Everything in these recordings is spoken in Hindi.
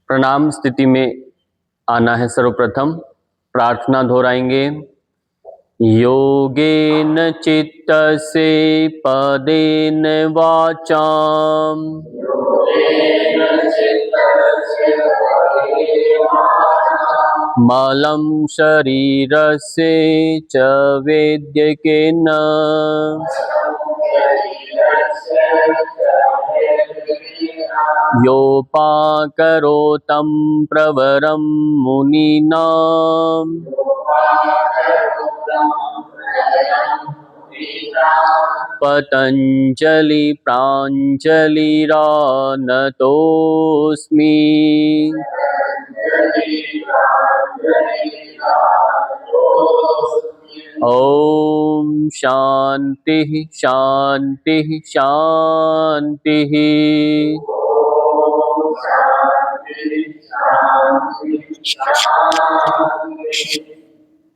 प्रणाम स्थिति में आना है। सर्वप्रथम प्रार्थना दोहराएंगे। योगेन चित्तस्य पदेन वाचाम मलं शरीरस्य च वैद्यकेन योपाकरोतं प्रवरं मुनीनां पतञ्जलि प्राञ्जलिरानतोऽस्मि। ओम शांति शांति शांति।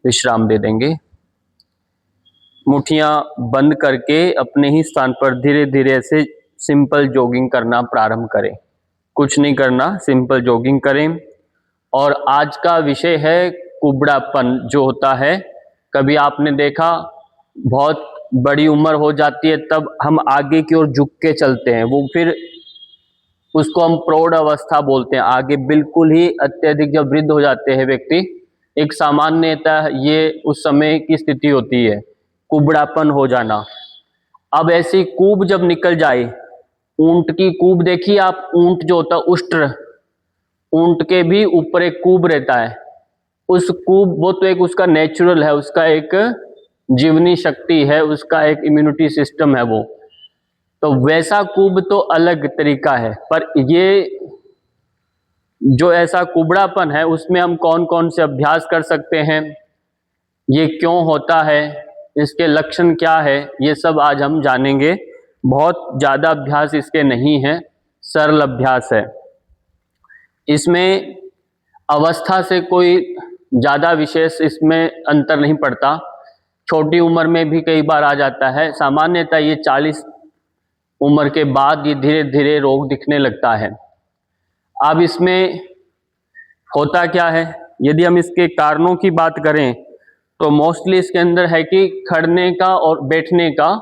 विश्राम दे देंगे। मुट्ठियां बंद करके अपने ही स्थान पर धीरे धीरे से सिंपल जॉगिंग करना प्रारंभ करें। कुछ नहीं करना, सिंपल जॉगिंग करें। और आज का विषय है कुबड़ापन जो होता है। कभी आपने देखा बहुत बड़ी उम्र हो जाती है तब हम आगे की ओर झुक के चलते हैं, वो फिर उसको हम प्रौढ़ अवस्था बोलते हैं। आगे बिल्कुल ही अत्यधिक जब वृद्ध हो जाते हैं व्यक्ति, एक सामान्यतः ये उस समय की स्थिति होती है, कुबड़ापन हो जाना। अब ऐसी कूब जब निकल जाए, ऊंट की कूब देखी आप, ऊंट जो होता है उष्ट्र, ऊंट के भी ऊपर एक कूब रहता है। उस कूब, वो तो एक उसका नेचुरल है, उसका एक जीवनी शक्ति है, उसका एक इम्यूनिटी सिस्टम है वो, तो वैसा कूब तो अलग तरीका है। पर ये जो ऐसा कुबड़ापन है उसमें हम कौन कौन से अभ्यास कर सकते हैं, ये क्यों होता है, इसके लक्षण क्या है, ये सब आज हम जानेंगे। बहुत ज़्यादा अभ्यास इसके नहीं है, सरल अभ्यास है। इसमें अवस्था से कोई ज़्यादा विशेष इसमें अंतर नहीं पड़ता। छोटी उम्र में भी कई बार आ जाता है। सामान्यतः ये 40 उम्र के बाद ये धीरे धीरे रोग दिखने लगता है। अब इसमें होता क्या है, यदि हम इसके कारणों की बात करें तो मोस्टली इसके अंदर है कि खड़ने का और बैठने का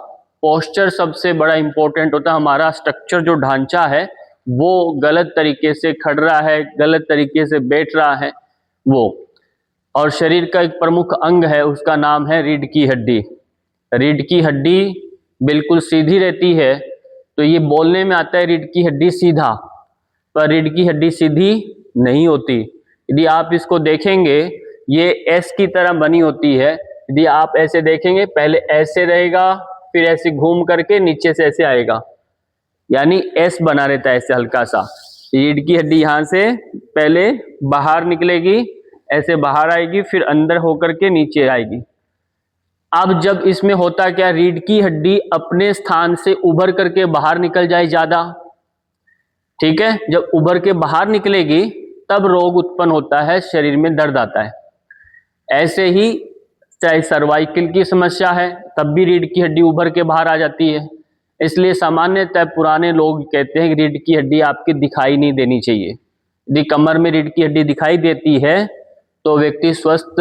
पोस्चर सबसे बड़ा इम्पोर्टेंट होता है। हमारा स्ट्रक्चर जो ढांचा है वो गलत तरीके से खड़ रहा है, गलत तरीके से बैठ रहा है वो। और शरीर का एक प्रमुख अंग है, उसका नाम है रीढ़ की हड्डी। रीढ़ की हड्डी बिल्कुल सीधी रहती है तो ये बोलने में आता है रीढ़ की हड्डी सीधा, पर रीढ़ की हड्डी सीधी नहीं होती। यदि आप इसको देखेंगे, ये एस की तरह बनी होती है। यदि आप ऐसे देखेंगे, पहले ऐसे रहेगा, फिर ऐसे घूम करके नीचे से ऐसे आएगा, यानी एस बना रहता है ऐसे हल्का सा। रीढ़ की हड्डी यहाँ से पहले बाहर निकलेगी, ऐसे बाहर आएगी, फिर अंदर होकर के नीचे आएगी। अब जब इसमें होता क्या, रीढ़ की हड्डी अपने स्थान से उभर करके बाहर निकल जाए ज्यादा, ठीक है, जब उभर के बाहर निकलेगी तब रोग उत्पन्न होता है, शरीर में दर्द आता है। ऐसे ही चाहे सर्वाइकल की समस्या है तब भी रीढ़ की हड्डी उभर के बाहर आ जाती है। इसलिए सामान्यतः पुराने लोग कहते हैं कि रीढ़ की हड्डी आपकी दिखाई नहीं देनी चाहिए। यदि कमर में रीढ़ की हड्डी दिखाई देती है तो व्यक्ति स्वस्थ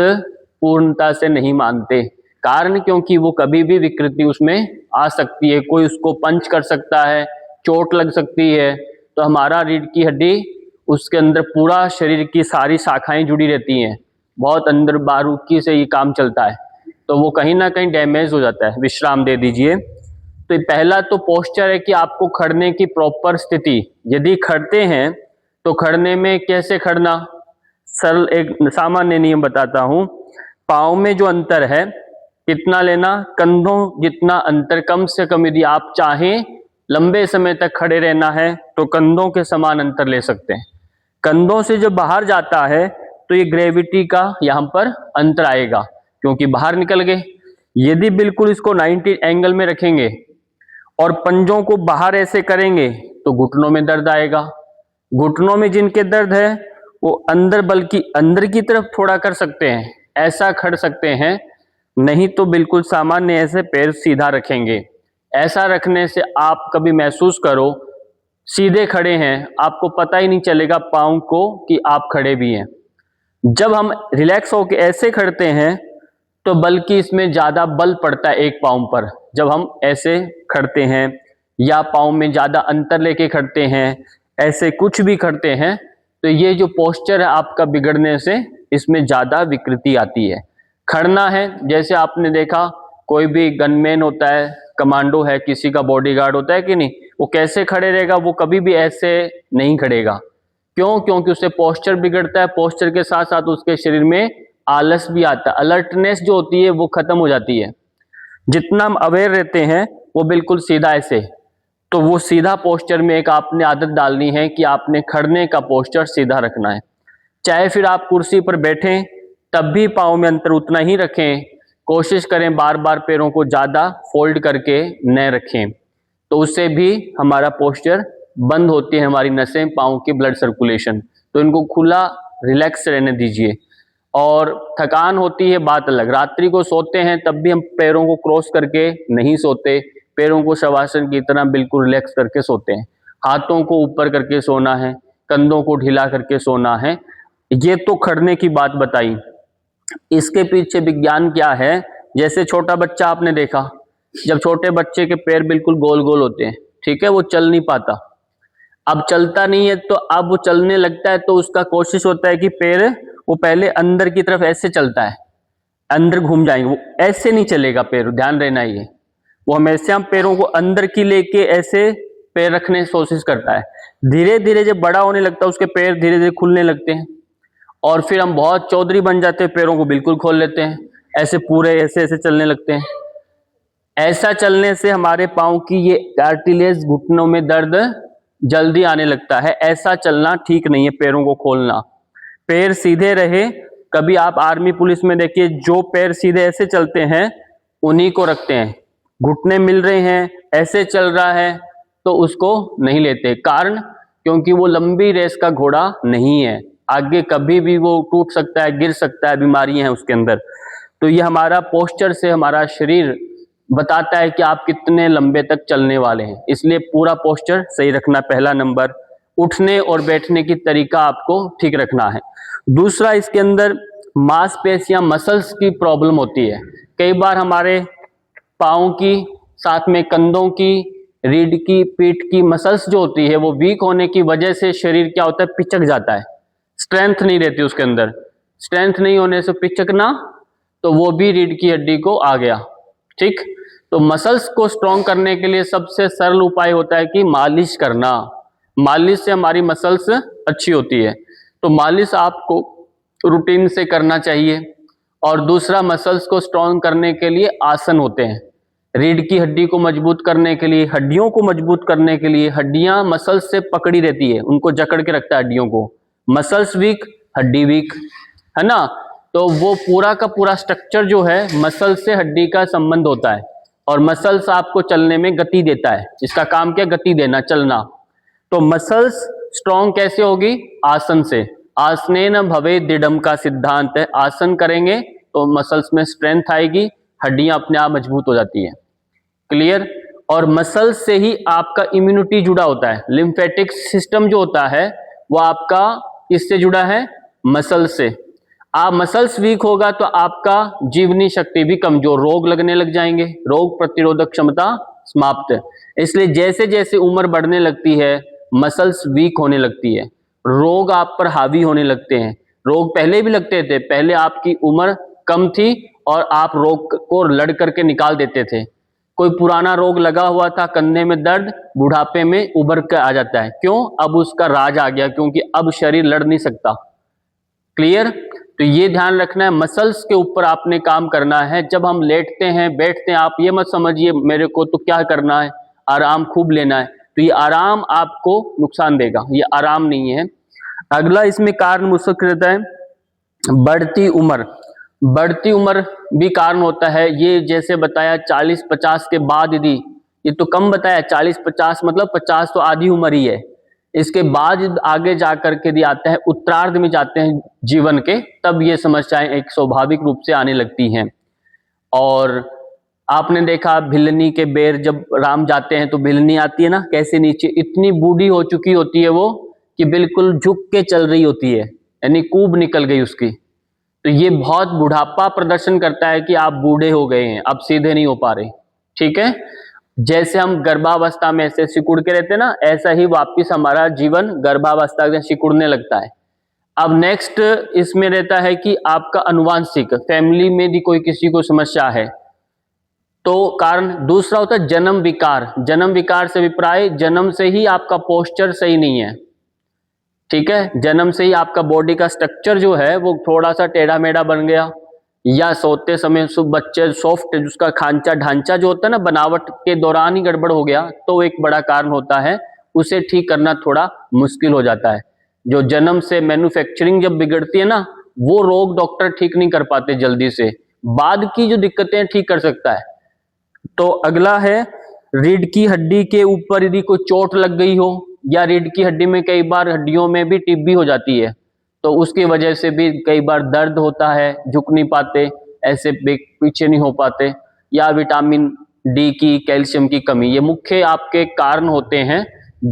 पूर्णता से नहीं मानते। कारण क्योंकि वो कभी भी विकृति उसमें आ सकती है, कोई उसको पंच कर सकता है, चोट लग सकती है। तो हमारा रीढ़ की हड्डी, उसके अंदर पूरा शरीर की सारी शाखाएं जुड़ी रहती हैं, बहुत अंदर बारीकी से ये काम चलता है, तो वो कहीं ना कहीं डैमेज हो जाता है। विश्राम दे दीजिए। तो पहला तो पोस्चर है कि आपको खड़ने की प्रॉपर स्थिति, यदि खड़ते हैं तो खड़ने में कैसे खड़ना, सरल एक सामान्य नियम बताता हूं। पाँव में जो अंतर है कितना लेना, कंधों जितना अंतर कम से कम। यदि आप चाहें लंबे समय तक खड़े रहना है तो कंधों के समान अंतर ले सकते हैं। कंधों से जब बाहर जाता है तो ये ग्रेविटी का यहाँ पर अंतर आएगा, क्योंकि बाहर निकल गए। यदि बिल्कुल इसको 90 एंगल में रखेंगे और पंजों को बाहर ऐसे करेंगे तो घुटनों में दर्द आएगा। घुटनों में जिनके दर्द है वो अंदर, बल्कि अंदर की तरफ थोड़ा कर सकते हैं, ऐसा खड़ सकते हैं, नहीं तो बिल्कुल सामान्य ऐसे पैर सीधा रखेंगे। ऐसा रखने से आप कभी महसूस करो सीधे खड़े हैं, आपको पता ही नहीं चलेगा पाँव को कि आप खड़े भी हैं। जब हम रिलैक्स होकर ऐसे खड़ते हैं तो बल्कि इसमें ज़्यादा बल पड़ता है एक पाँव पर। जब हम ऐसे खड़ते हैं या पाँव में ज़्यादा अंतर लेके खड़ते हैं, ऐसे कुछ भी खड़ते हैं, तो ये जो पोस्चर है आपका बिगड़ने से इसमें ज़्यादा विकृति आती है। खड़ना है, जैसे आपने देखा कोई भी गनमैन होता है, कमांडो है, किसी का बॉडीगार्ड होता है कि नहीं, वो कैसे खड़े रहेगा, वो कभी भी ऐसे नहीं खड़ेगा। क्यों? क्योंकि उससे पोस्चर बिगड़ता है, पोस्चर के साथ साथ उसके शरीर में आलस भी आता है, अलर्टनेस जो होती है वो खत्म हो जाती है। जितना हम अवेयर रहते हैं वो बिल्कुल सीधा ऐसे, तो वो सीधा पोस्चर में एक आपने आदत डालनी है कि आपने खड़ने का पोस्चर सीधा रखना है। चाहे फिर आप कुर्सी पर बैठें तब भी पाँव में अंतर उतना ही रखें, कोशिश करें बार बार पैरों को ज़्यादा फोल्ड करके न रखें, तो उससे भी हमारा पोस्चर बंद होती है, हमारी नसें, पाँव की ब्लड सर्कुलेशन। तो इनको खुला रिलैक्स रहने दीजिए। और थकान होती है बात अलग, रात्रि को सोते हैं तब भी हम पैरों को क्रॉस करके नहीं सोते, पैरों को शवासन की तरह बिल्कुल रिलैक्स करके सोते हैं। हाथों को ऊपर करके सोना है, कंधों को ढीला करके सोना है। ये तो खड़ने की बात बताई, इसके पीछे विज्ञान क्या है। जैसे छोटा बच्चा आपने देखा, जब छोटे बच्चे के पैर बिल्कुल गोल गोल होते हैं, ठीक है, वो चल नहीं पाता, अब चलता नहीं है, तो अब वो चलने लगता है तो उसका कोशिश होता है कि पैर वो पहले अंदर की तरफ ऐसे चलता है, अंदर घूम जाएंगे, वो ऐसे नहीं चलेगा पैर, ध्यान रहना ये, वो हमेशा पैरों को अंदर की लेके ऐसे पैर रखने की कोशिश करता है। धीरे धीरे जब बड़ा होने लगता है उसके पैर धीरे धीरे खुलने लगते हैं और फिर हम बहुत चौधरी बन जाते हैं, पैरों को बिल्कुल खोल लेते हैं, ऐसे पूरे ऐसे ऐसे चलने लगते हैं। ऐसा चलने से हमारे पाँव की ये कार्टिलेज, घुटनों में दर्द जल्दी आने लगता है। ऐसा चलना ठीक नहीं है, पैरों को खोलना, पैर सीधे रहे। कभी आप आर्मी पुलिस में देखिए, जो पैर सीधे ऐसे चलते हैं उन्हीं को रखते हैं, घुटने मिल रहे हैं ऐसे चल रहा है तो उसको नहीं लेते। कारण क्योंकि वो लंबी रेस का घोड़ा नहीं है, आगे कभी भी वो टूट सकता है, गिर सकता है, बीमारियां हैं उसके अंदर। तो ये हमारा पोस्चर से हमारा शरीर बताता है कि आप कितने लंबे तक चलने वाले हैं, इसलिए पूरा पोस्चर सही रखना पहला नंबर। उठने और बैठने की तरीका आपको ठीक रखना है। दूसरा, इसके अंदर मांसपेशियां, मसल्स की प्रॉब्लम होती है। कई बार हमारे पाँव की, साथ में कंधों की, रीढ़ की, पीठ की मसल्स जो होती है वो वीक होने की वजह से शरीर क्या होता है, पिचक जाता है, स्ट्रेंथ नहीं रहती उसके अंदर। स्ट्रेंथ नहीं होने से पिचकना, तो वो भी रीढ़ की हड्डी को आ गया, ठीक। तो मसल्स को स्ट्रॉन्ग करने के लिए सबसे सरल उपाय होता है कि मालिश करना। मालिश से हमारी मसल्स अच्छी होती है, तो मालिश आपको रूटीन से करना चाहिए। और दूसरा, मसल्स को स्ट्रॉन्ग करने के लिए आसन होते हैं। रीढ़ की हड्डी को मजबूत करने के लिए, हड्डियों को मजबूत करने के लिए, हड्डियां मसल्स से पकड़ी रहती है, उनको जकड़ के रखता है हड्डियों को। मसल्स वीक, हड्डी वीक, है ना। तो वो पूरा का पूरा स्ट्रक्चर जो है मसल से हड्डी का संबंध होता है, और मसल्स आपको चलने में गति देता है। इसका काम क्या, गति देना, चलना। तो मसल्स स्ट्रॉन्ग कैसे होगी, आसन से। आसनेन भवेत् दृढ़म् का सिद्धांत है, आसन करेंगे तो मसल्स में स्ट्रेंथ आएगी, हड्डियां अपने आप मजबूत हो जाती है। क्लियर। और मसल्स से ही आपका इम्यूनिटी जुड़ा होता है, लिम्फेटिक सिस्टम जो होता है वो आपका किससे जुड़ा है, मसल से। आप मसल्स वीक होगा तो आपका जीवनी शक्ति भी कमजोर, रोग लगने लग जाएंगे, रोग प्रतिरोधक क्षमता समाप्त है। इसलिए जैसे जैसे उम्र बढ़ने लगती है मसल्स वीक होने लगती है, रोग आप पर हावी होने लगते हैं। रोग पहले भी लगते थे, पहले आपकी उम्र कम थी और आप रोग को लड़ करके निकाल देते थे। कोई पुराना रोग लगा हुआ था, कंधे में दर्द, बुढ़ापे में उभर कर आ जाता है। क्यों? अब उसका राज आ गया, क्योंकि अब शरीर लड़ नहीं सकता। क्लियर। तो ये ध्यान रखना है, मसल्स के ऊपर आपने काम करना है। जब हम लेटते हैं, बैठते हैं, आप ये मत समझिए मेरे को तो क्या करना है, आराम खूब लेना है, तो ये आराम आपको नुकसान देगा, ये आराम नहीं है। अगला इसमें कारण मुख्य रहता है बढ़ती उम्र। बढ़ती उम्र भी कारण होता है। ये जैसे बताया 40-50 के बाद, यदि ये तो कम बताया, 40-50 मतलब 50 तो आधी उम्र ही है, इसके बाद आगे जाकर के यदि आते हैं, उत्तरार्ध में जाते हैं जीवन के, तब ये समस्याएं एक स्वाभाविक रूप से आने लगती हैं। और आपने देखा भिलनी के बेर जब राम जाते हैं तो भिलनी आती है ना, कैसे नीचे इतनी बूढ़ी हो चुकी होती है वो कि बिल्कुल झुक के चल रही होती है, यानी कूब निकल गई उसकी। तो ये बहुत बुढ़ापा प्रदर्शन करता है कि आप बूढ़े हो गए हैं, अब सीधे नहीं हो पा रहे। ठीक है, जैसे हम गर्भावस्था में ऐसे सिकुड़ के रहते हैं ना, ऐसा ही वापिस हमारा जीवन गर्भावस्था में सिकुड़ने लगता है। अब नेक्स्ट इसमें रहता है कि आपका अनुवांशिक, फैमिली में भी कोई किसी को समस्या है तो कारण। दूसरा होता है जन्म विकार। जन्म विकार से अभिप्राय जन्म से ही आपका पोस्चर सही नहीं है। ठीक है, जन्म से ही आपका बॉडी का स्ट्रक्चर जो है वो थोड़ा सा टेढ़ा मेढ़ा बन गया, या सोते समय बच्चे सॉफ्ट उसका खांचा ढांचा जो होता है ना बनावट के दौरान ही गड़बड़ हो गया, तो एक बड़ा कारण होता है। उसे ठीक करना थोड़ा मुश्किल हो जाता है। जो जन्म से मैन्युफैक्चरिंग जब बिगड़ती है ना, वो रोग डॉक्टर ठीक नहीं कर पाते जल्दी से, बाद की जो दिक्कतें ठीक कर सकता है। तो अगला है रीढ़ की हड्डी के ऊपर यदि कोई चोट लग गई हो, या रीढ़ की हड्डी में कई बार हड्डियों में भी टिप भी हो जाती है, तो उसकी वजह से भी कई बार दर्द होता है, झुक नहीं पाते, ऐसे पीछे नहीं हो पाते, या विटामिन डी की, कैल्शियम की कमी, ये मुख्य आपके कारण होते हैं।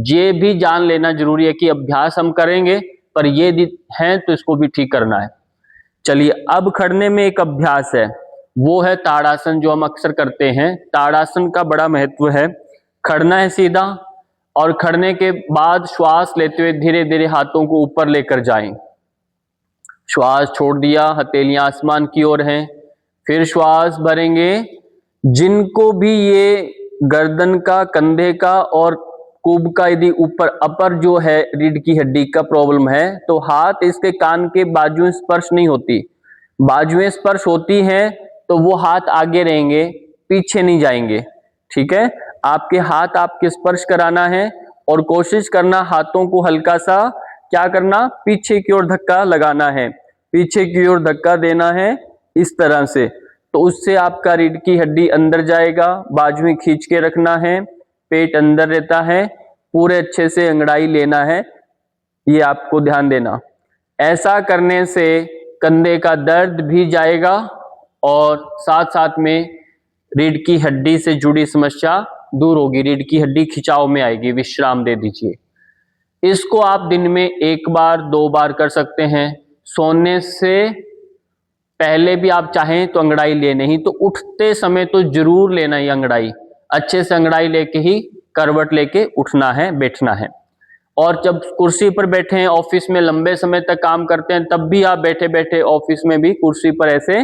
ये भी जान लेना जरूरी है कि अभ्यास हम करेंगे पर ये हैं तो इसको भी ठीक करना है। चलिए, अब खड़ने में एक अभ्यास है, वो है ताड़ासन, जो हम अक्सर करते हैं। ताड़ासन का बड़ा महत्व है। खड़ना है सीधा, और खड़ने के बाद श्वास लेते हुए धीरे धीरे हाथों को ऊपर लेकर जाएं। श्वास छोड़ दिया, हथेलियां आसमान की ओर हैं, फिर श्वास भरेंगे। जिनको भी ये गर्दन का, कंधे का और कुब का यदि ऊपर अपर जो है रीढ़ की हड्डी का प्रॉब्लम है, तो हाथ इसके कान के बाजुएं स्पर्श नहीं होती। बाजुएं स्पर्श होती हैं तो वो हाथ आगे रहेंगे, पीछे नहीं जाएंगे। ठीक है, आपके हाथ आपके स्पर्श कराना है, और कोशिश करना हाथों को हल्का सा क्या करना, पीछे की ओर धक्का लगाना है, पीछे की ओर धक्का देना है इस तरह से। तो उससे आपका रीढ़ की हड्डी अंदर जाएगा। बाजुएं खींच के रखना है, पेट अंदर रहता है, पूरे अच्छे से अंगड़ाई लेना है, ये आपको ध्यान देना। ऐसा करने से कंधे का दर्द भी जाएगा और साथ साथ में रीढ़ की हड्डी से जुड़ी समस्या दूर होगी, रीढ़ की हड्डी खिंचाव में आएगी। विश्राम दे दीजिए। इसको आप दिन में 1 बार 2 बार कर सकते हैं। सोने से पहले भी आप चाहें तो अंगड़ाई ले, नहीं तो उठते समय तो जरूर लेना ही अंगड़ाई। अच्छे से अंगड़ाई लेके ही करवट लेके उठना है, बैठना है। और जब कुर्सी पर बैठे हैं, ऑफिस में लंबे समय तक काम करते हैं, तब भी आप बैठे बैठे ऑफिस में भी कुर्सी पर ऐसे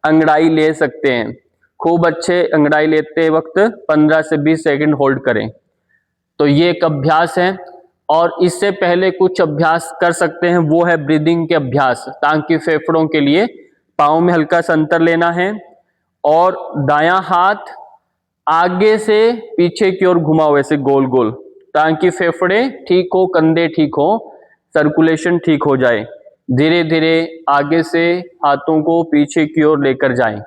अंगड़ाई ले सकते हैं। खूब अच्छे अंगड़ाई लेते वक्त 15 से 20 सेकंड होल्ड करें। तो ये एक अभ्यास है। और इससे पहले कुछ अभ्यास कर सकते हैं, वो है ब्रीदिंग के अभ्यास, ताकि फेफड़ों के लिए पाँव में हल्का सा अंतर लेना है, और दायां हाथ आगे से पीछे की ओर घुमाओ ऐसे गोल गोल, ताकि फेफड़े ठीक हो, कंधे ठीक हो, सर्कुलेशन ठीक हो जाए। धीरे धीरे आगे से हाथों को पीछे की ओर लेकर जाएं।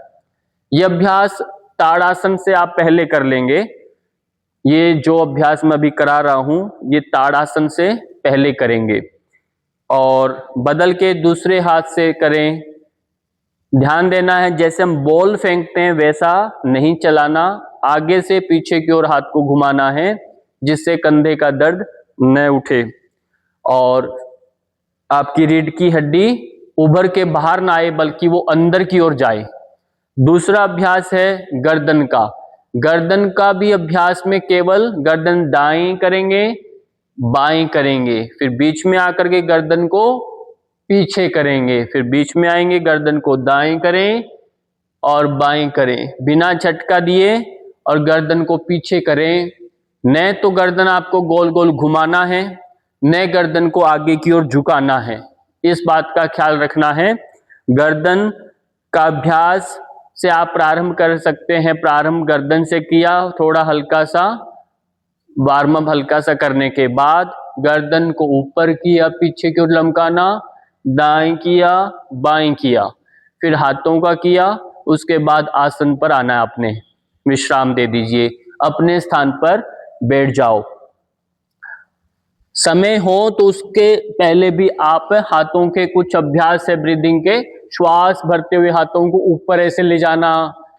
यह अभ्यास ताड़ासन से आप पहले कर लेंगे। ये जो अभ्यास मैं अभी करा रहा हूं, ये ताड़ासन से पहले करेंगे। और बदल के दूसरे हाथ से करें। ध्यान देना है, जैसे हम बॉल फेंकते हैं वैसा नहीं चलाना, आगे से पीछे की ओर हाथ को घुमाना है, जिससे कंधे का दर्द न उठे और आपकी रीढ़ की हड्डी उभर के बाहर ना आए, बल्कि वो अंदर की ओर जाए। दूसरा अभ्यास है गर्दन का। गर्दन का भी अभ्यास में केवल गर्दन दाएं करेंगे, बाएं करेंगे, फिर बीच में आकर के गर्दन को पीछे करेंगे, फिर बीच में आएंगे, गर्दन को दाएं करें और बाएं करें, बिना झटका दिए, और गर्दन को पीछे करें। न तो गर्दन आपको गोल गोल घुमाना है, न गर्दन को आगे की ओर झुकाना है। इस बात का ख्याल रखना है। गर्दन का अभ्यास से आप प्रारंभ कर सकते हैं। प्रारंभ गर्दन से किया, थोड़ा हल्का सा वार्म अप हल्का सा करने के बाद गर्दन को ऊपर किया, पीछे की ओर लमकाना, दाएं किया, बाएं किया, फिर हाथों का किया, उसके बाद आसन पर आना है आपने। विश्राम दे दीजिए, अपने स्थान पर बैठ जाओ। समय हो तो उसके पहले भी आप हाथों के कुछ अभ्यास है ब्रीदिंग के। श्वास भरते हुए हाथों को ऊपर ऐसे ले जाना,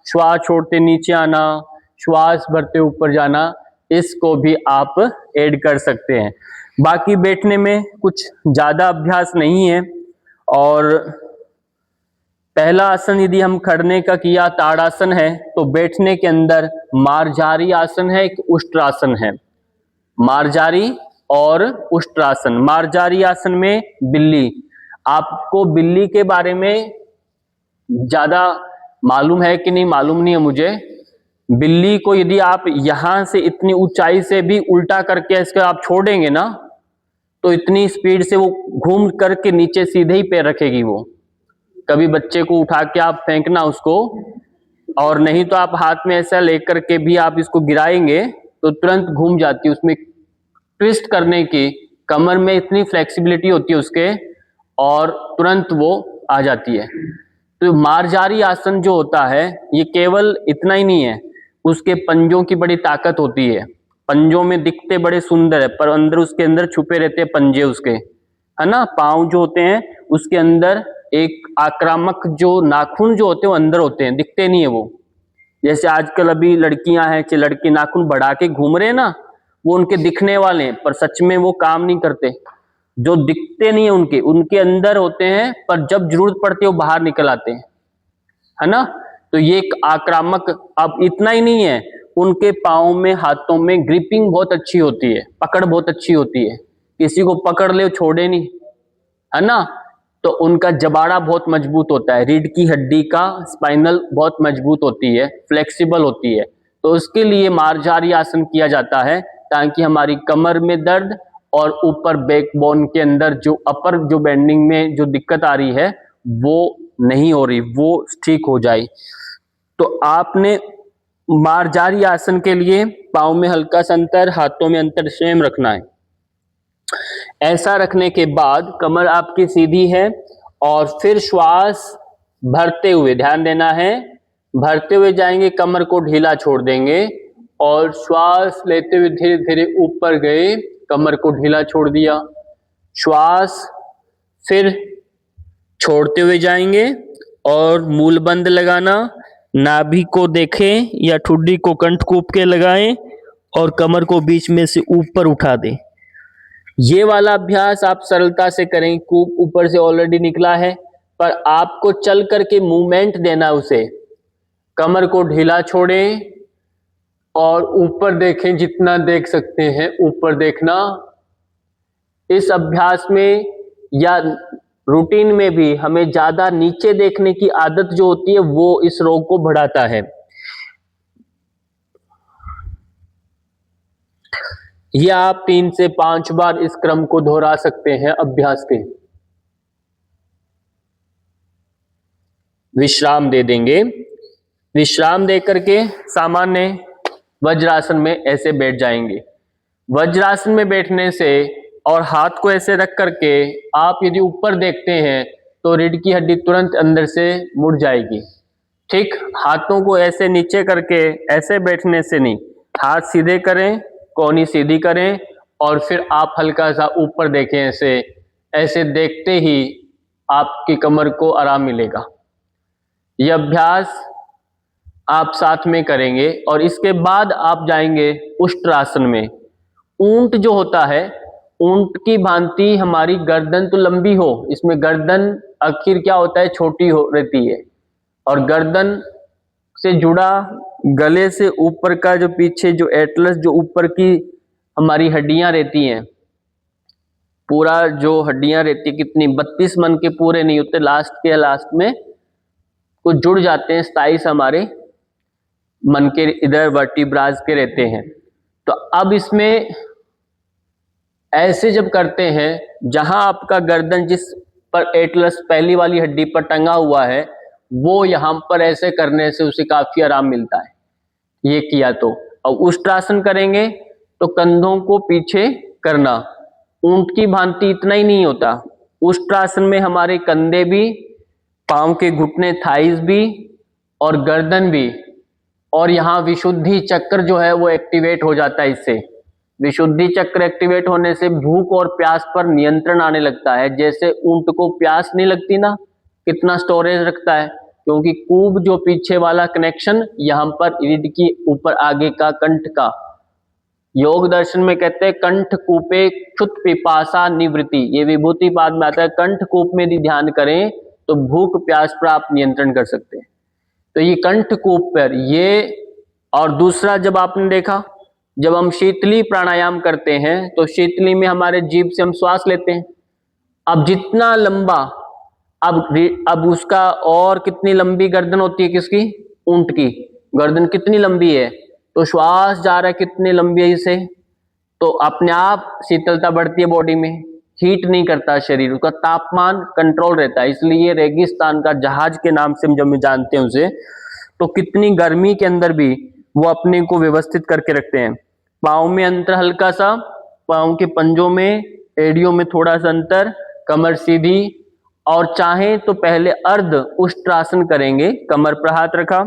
श्वास छोड़ते नीचे आना, श्वास भरते ऊपर जाना, इसको भी आप ऐड कर सकते हैं। बाकी बैठने में कुछ ज़्यादा अभ्यास नहीं है। और पहला आसन यदि हम खड़ने का किया ताड़ासन है, तो बैठने के अंदर मार्जारी आसन है, एक उष्ट्रासन है। मार्जारी और उष्ट्रासन। मार्जारी आसन में बिल्ली, आपको बिल्ली के बारे में ज्यादा मालूम है कि नहीं मालूम नहीं है मुझे। बिल्ली को यदि आप यहां से इतनी ऊंचाई से भी उल्टा करके इसके आप छोड़ेंगे ना, तो इतनी स्पीड से वो घूम करके नीचे सीधे ही पैर रखेगी। वो कभी बच्चे को उठा के आप फेंकना उसको, और नहीं तो आप हाथ में ऐसा लेकर के भी आप इसको गिराएंगे तो तुरंत घूम जाती है। उसमें ट्विस्ट करने की, कमर में इतनी फ्लेक्सिबिलिटी होती है उसके, और तुरंत वो आ जाती है। तो मार्जारी आसन जो होता है, ये केवल इतना ही नहीं है, उसके पंजों की बड़ी ताकत होती है। पंजों में दिखते बड़े सुंदर है, पर अंदर उसके अंदर छुपे रहते हैं पंजे उसके, है ना। पांव जो होते हैं उसके अंदर एक आक्रामक जो नाखून जो होते हैं वो अंदर होते हैं, दिखते नहीं है वो। जैसे आजकल अभी लड़कियां हैं, लड़के नाखून बढ़ा के घूम रहे हैं ना, वो उनके दिखने वाले हैं, पर सच में वो काम नहीं करते। जो दिखते नहीं है उनके उनके अंदर होते हैं, पर जब जरूरत पड़ती है वो बाहर निकल आते हैं, है ना। तो ये एक आक्रामक। अब इतना ही नहीं है, उनके पाँव में, हाथों में ग्रिपिंग बहुत अच्छी होती है, पकड़ बहुत अच्छी होती है। किसी को पकड़ ले छोड़े नहीं, है ना। तो उनका जबाड़ा बहुत मजबूत होता है, रीढ़ की हड्डी का स्पाइनल बहुत मजबूत होती है, फ्लेक्सिबल होती है। तो उसके लिए मार्जारी आसन किया जाता है, ताकि हमारी कमर में दर्द और ऊपर बैकबोन के अंदर जो अपर जो बेंडिंग में जो दिक्कत आ रही है वो नहीं हो रही, वो ठीक हो जाए। तो आपने मार्जारी आसन के लिए पाँव में हल्का सा अंतर, हाथों में अंतर सेम रखना है। ऐसा रखने के बाद कमर आपकी सीधी है, और फिर श्वास भरते हुए, ध्यान देना है, भरते हुए जाएंगे, कमर को ढीला छोड़ देंगे, और श्वास लेते हुए धीरे धीरे ऊपर गए, कमर को ढीला छोड़ दिया, श्वास फिर छोड़ते हुए जाएंगे, और मूल बंद लगाना, नाभि को देखें या ठुड्डी को कंठकूप के लगाएं, और कमर को बीच में से ऊपर उठा दें। ये वाला अभ्यास आप सरलता से करें, कूप ऊपर से ऑलरेडी निकला है, पर आपको चल करके मूवमेंट देना उसे। कमर को ढीला छोड़ें और ऊपर देखें, जितना देख सकते हैं ऊपर देखना। इस अभ्यास में या रूटीन में भी हमें ज्यादा नीचे देखने की आदत जो होती है वो इस रोग को बढ़ाता है। ये आप 3 से 5 बार इस क्रम को दोहरा सकते हैं अभ्यास के। विश्राम दे देंगे। विश्राम दे करके सामान्य वज्रासन में ऐसे बैठ जाएंगे। वज्रासन में बैठने से और हाथ को ऐसे रख करके आप यदि ऊपर देखते हैं तो रीढ़ की हड्डी तुरंत अंदर से मुड़ जाएगी। ठीक, हाथों को ऐसे नीचे करके ऐसे बैठने से नहीं, हाथ सीधे करें, कोहनी सीधी करें, और फिर आप हल्का सा ऊपर देखें। ऐसे ऐसे देखते ही आपकी कमर को आराम मिलेगा। यह अभ्यास आप साथ में करेंगे, और इसके बाद आप जाएंगे उष्ट्रासन में। ऊंट जो होता है, ऊंट की भांति हमारी गर्दन तो लंबी हो, इसमें गर्दन आखिर क्या होता है, छोटी हो रहती है, और गर्दन से जुड़ा गले से ऊपर का जो पीछे जो एटलस जो ऊपर की हमारी हड्डियां रहती हैं, पूरा जो हड्डियां रहती है, कितनी 32 मन के पूरे नहीं होते, लास्ट में कुछ जुड़ जाते हैं, 27 हमारे मन के इधर वर्टिब्रास के रहते हैं। तो अब इसमें ऐसे जब करते हैं, जहां आपका गर्दन जिस पर एटलस पहली वाली हड्डी पर टंगा हुआ है, वो यहां पर ऐसे करने से उसे काफी आराम मिलता है। ये किया तो अब उष्ट्रासन करेंगे तो कंधों को पीछे करना। ऊंट की भांति इतना ही नहीं होता, उष्ट्रासन में हमारे कंधे भी, पांव के घुटने, थाइज भी, और गर्दन भी, और यहाँ विशुद्धि चक्र जो है वो एक्टिवेट हो जाता है। इससे विशुद्धि चक्र एक्टिवेट होने से भूख और प्यास पर नियंत्रण आने लगता है। जैसे ऊंट को प्यास नहीं लगती ना, कितना स्टोरेज रखता है, क्योंकि कूप जो पीछे वाला कनेक्शन यहाँ पर रीढ़ की ऊपर आगे का कंठ का। योग दर्शन में कहते हैं कंठ कूपे क्षुत पिपासा निवृत्ति, ये विभूति पाद में आता है। कंठ कूप में यदि ध्यान करें तो भूख प्यास पर आप नियंत्रण कर सकते हैं। तो ये कंठ कूप पर ये। और दूसरा, जब आपने देखा जब हम शीतली प्राणायाम करते हैं तो शीतली में हमारे जीभ से हम श्वास लेते हैं। अब जितना लंबा, अब उसका और कितनी लंबी गर्दन होती है किसकी, ऊंट की गर्दन कितनी लंबी है, तो श्वास जा रहा है कितनी लंबी है इसे, तो अपने आप शीतलता बढ़ती है बॉडी में, हीट नहीं करता शरीर, उसका तापमान कंट्रोल रहता है। इसलिए रेगिस्तान का जहाज के नाम से हम जब जानते हैं उसे, तो कितनी गर्मी के अंदर भी वो अपने को व्यवस्थित करके रखते हैं। पाँव में अंतर हल्का सा, पाँव के पंजों में, एड़ियों में थोड़ा सा अंतर, कमर सीधी, और चाहें तो पहले अर्ध उष्ट्रासन करेंगे, कमर पर हाथ रखा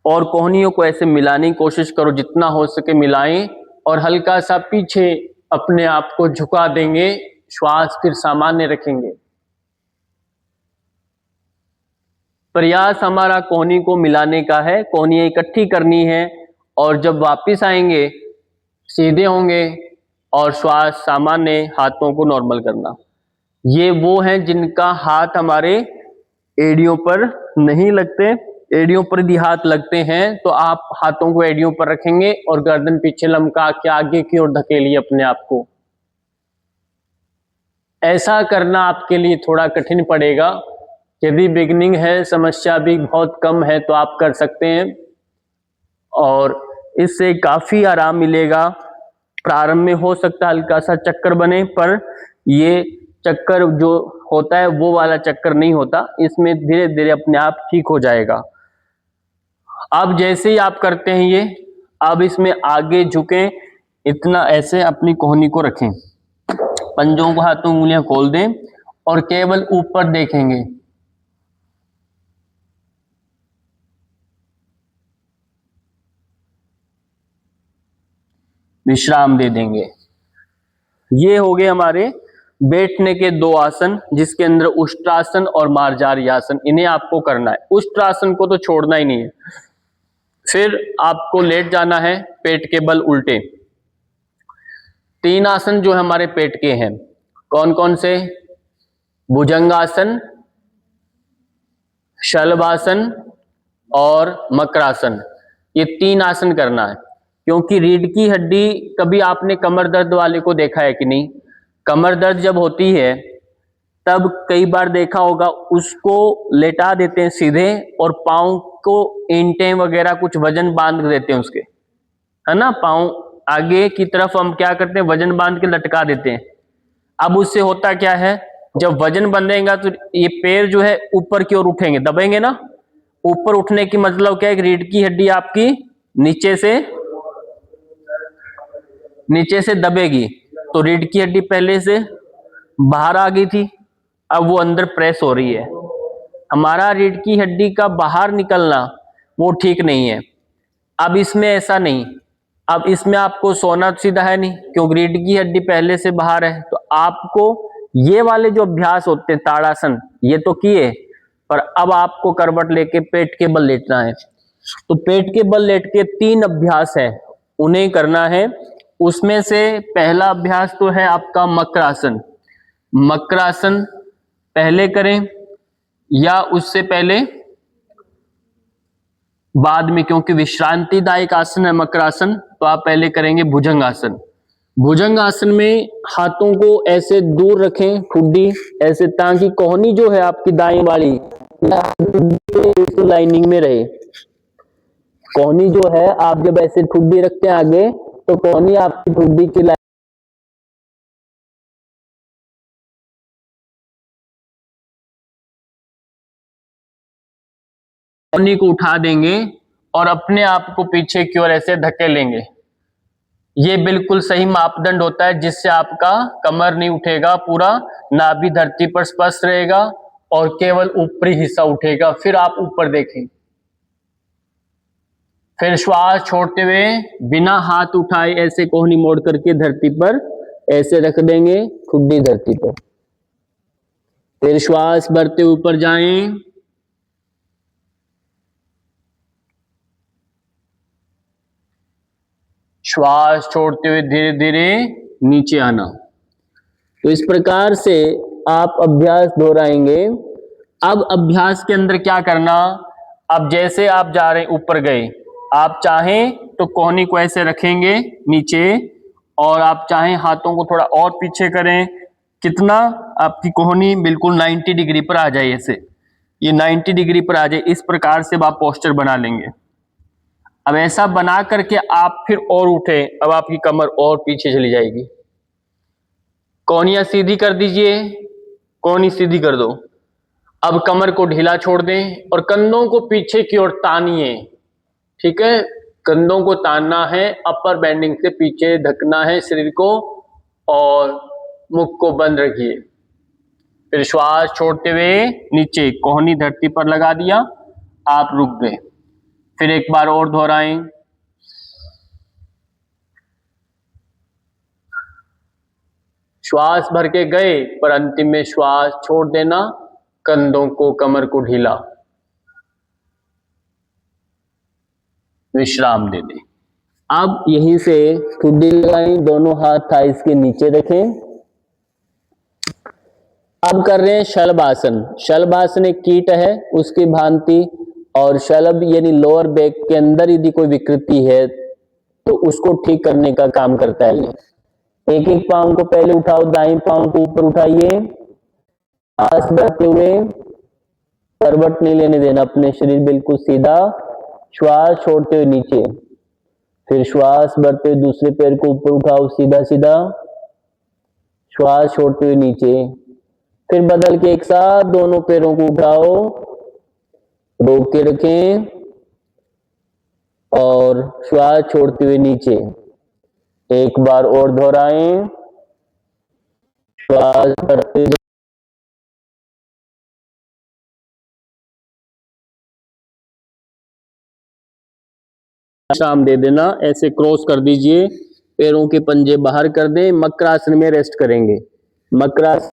और कोहनियों को ऐसे मिलाने की कोशिश करो, जितना हो सके मिलाएं, और हल्का सा पीछे अपने आप को झुका देंगे, श्वास फिर सामान्य रखेंगे। प्रयास हमारा कोहनी को मिलाने का है, कोहनियां इकट्ठी करनी है, और जब वापिस आएंगे सीधे होंगे और श्वास सामान्य, हाथों को नॉर्मल करना। ये वो हैं जिनका हाथ हमारे एड़ियों पर नहीं लगते। एड़ियों पर यदि हाथ लगते हैं तो आप हाथों को एड़ियों पर रखेंगे और गर्दन पीछे लमका के आगे की ओर धकेलिए अपने आप को। ऐसा करना आपके लिए थोड़ा कठिन पड़ेगा, यदि बिगिनिंग है, समस्या भी बहुत कम है, तो आप कर सकते हैं और इससे काफी आराम मिलेगा। प्रारंभ में हो सकता है हल्का सा चक्कर बने, पर ये चक्कर जो होता है वो वाला चक्कर नहीं होता, इसमें धीरे धीरे अपने आप ठीक हो जाएगा। अब जैसे ही आप करते हैं ये, अब इसमें आगे झुकें, इतना ऐसे अपनी कोहनी को रखें, पंजों को हाथों उंगलियां खोल दें और केवल ऊपर देखेंगे। विश्राम दे देंगे। ये हो गए हमारे बैठने के दो आसन, जिसके अंदर उष्ट्रासन और मार्जारी आसन, इन्हें आपको करना है। उष्ट्रासन को तो छोड़ना ही नहीं है। फिर आपको लेट जाना है पेट के बल उल्टे। तीन आसन जो हमारे पेट के हैं, कौन कौन से? भुजंगासन, शलभासन और मकरासन। ये तीन आसन करना है, क्योंकि रीढ़ की हड्डी, कभी आपने कमर दर्द वाले को देखा है कि नहीं? कमर दर्द जब होती है तब कई बार देखा होगा, उसको लेटा देते हैं सीधे और पाँव को ईंटें वगैरह कुछ वजन बांध देते हैं उसके, है ना। पाँव आगे की तरफ हम क्या करते हैं, वजन बांध के लटका देते हैं। अब उससे होता क्या है, जब वजन बंधेगा तो ये पैर जो है ऊपर की ओर उठेंगे, दबेंगे ना। ऊपर उठने की मतलब क्या है, रीढ़ की हड्डी आपकी नीचे से दबेगी, तो रीढ़ की हड्डी पहले से बाहर आ गई थी, अब वो अंदर प्रेस हो रही है। हमारा रीढ़ की हड्डी का बाहर निकलना वो ठीक नहीं है। अब इसमें ऐसा नहीं, अब इसमें आपको सोना सीधा है नहीं, क्योंकि रीढ़ की हड्डी पहले से बाहर है। तो आपको ये वाले जो अभ्यास होते हैं ताड़ासन, ये तो किए, पर अब आपको करवट लेके पेट के बल लेटना है। तो पेट के बल लेट के तीन अभ्यास है, उन्हें करना है। उसमें से पहला अभ्यास तो है आपका मकरासन। मकरासन पहले करें या उससे पहले बाद में, क्योंकि विश्रांतिदायक आसन है मकरासन, तो आप पहले करेंगे भुजंगासन। भुजंगासन में हाथों को ऐसे दूर रखें, ठुड्डी ऐसे, ताकि कोहनी जो है आपकी दाएं वाली लाइनिंग में रहे। कोहनी जो है, आप जब ऐसे ठुड्डी रखते हैं आगे, तो कोहनी आपकी ठुड्डी की कोहनी को उठा देंगे और अपने आप को पीछे की ओर ऐसे धकेलेंगे। ये बिल्कुल सही मापदंड होता है, जिससे आपका कमर नहीं उठेगा, पूरा नाभि धरती पर स्पष्ट रहेगा और केवल ऊपरी हिस्सा उठेगा। फिर आप ऊपर देखें, फिर श्वास छोड़ते हुए बिना हाथ उठाए ऐसे कोहनी मोड़ करके धरती पर ऐसे रख देंगे, ठुड्डी धरती पर। फिर श्वास भरते ऊपर जाएं, श्वास छोड़ते हुए धीरे धीरे नीचे आना। तो इस प्रकार से आप अभ्यास दोहराएंगे। अब अभ्यास के अंदर क्या करना, अब जैसे आप जा रहे हैं ऊपर गए, आप चाहें तो कोहनी को ऐसे रखेंगे नीचे, और आप चाहें हाथों को थोड़ा और पीछे करें। कितना, आपकी कोहनी बिल्कुल 90 डिग्री पर आ जाए, ऐसे ये 90 डिग्री पर आ जाए, इस प्रकार से आप पोस्चर बना लेंगे। अब ऐसा बना करके आप फिर और उठे, अब आपकी कमर और पीछे चली जाएगी। कोहनियां सीधी कर दीजिए, कोहनी सीधी कर दो। अब कमर को ढीला छोड़ दें और कंधों को पीछे की ओर तानिए। ठीक है, कंधों को तानना है, अपर बेंडिंग से पीछे धकना है शरीर को, और मुख को बंद रखिए। फिर श्वास छोड़ते हुए नीचे, कोहनी धरती पर लगा दिया, आप रुक गए। फिर एक बार और दोहराएं। श्वास भर के गए, पर अंतिम में श्वास छोड़ देना, कंधों को, कमर को ढीला, विश्राम दे दें। अब यहीं से ठुड्डी लगाएं, दोनों हाथ थाइस के नीचे रखें। अब कर रहे हैं शलभ आसन। शलभ आसन एक कीट है, उसकी भांति, और शलभ यानी लोअर बैक के अंदर यदि कोई विकृति है तो उसको ठीक करने का काम करता है। एक एक पांव को पहले उठाओ, दाएं पांव को ऊपर उठाइए, सांस भरते हुए, करवट नहीं लेने देना, अपने शरीर बिल्कुल सीधा। श्वास छोड़ते हुए नीचे, फिर श्वास भरते हुए दूसरे पैर को ऊपर उठाओ, सीधा सीधा, श्वास छोड़ते हुए नीचे, फिर बदल के एक साथ दोनों पैरों को उठाओ, रोक के रखें, और श्वास छोड़ते हुए नीचे। एक बार और दोहराएं, श्वास भरते हुए, विश्राम दे देना। ऐसे क्रॉस कर दीजिए, पैरों के पंजे बाहर कर दें, मकरासन में रेस्ट करेंगे। मकरासन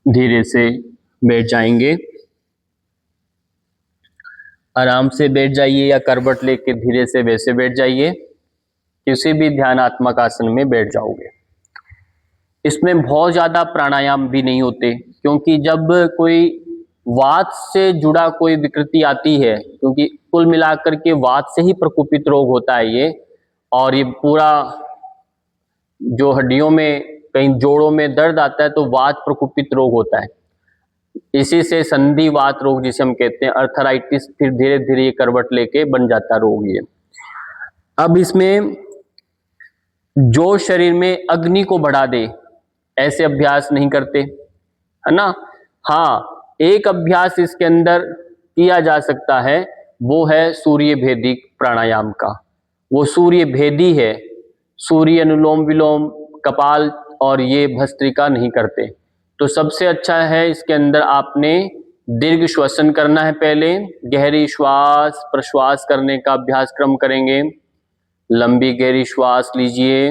धीरे से बैठ जाएंगे। आराम से बैठ जाइए, या करवट लेके धीरे से वैसे बैठ जाइए, किसी भी ध्यानात्मक आसन में बैठ जाओगे। इसमें बहुत ज्यादा प्राणायाम भी नहीं होते, क्योंकि जब कोई वात से जुड़ा कोई विकृति आती है, क्योंकि कुल मिलाकर के वात से ही प्रकोपित रोग होता है ये, और ये पूरा जो हड्डियों में कहीं जोड़ों में दर्द आता है तो वात प्रकोपित रोग होता है। इसी से संधिवात रोग जिसे हम कहते हैं, अर्थराइटिस, फिर धीरे धीरे ये करवट लेके बन जाता रोग ये। अब इसमें जो शरीर में अग्नि को बढ़ा दे, ऐसे अभ्यास नहीं करते, है ना। हाँ, एक अभ्यास इसके अंदर किया जा सकता है, वो है सूर्य भेदी प्राणायाम का। वो सूर्य भेदी है, सूर्य अनुलोम विलोम, कपाल और ये भस्त्रिका नहीं करते। तो सबसे अच्छा है इसके अंदर आपने दीर्घ श्वसन करना है। पहले गहरी श्वास प्रश्वास करने का अभ्यास क्रम करेंगे। लंबी गहरी श्वास लीजिए,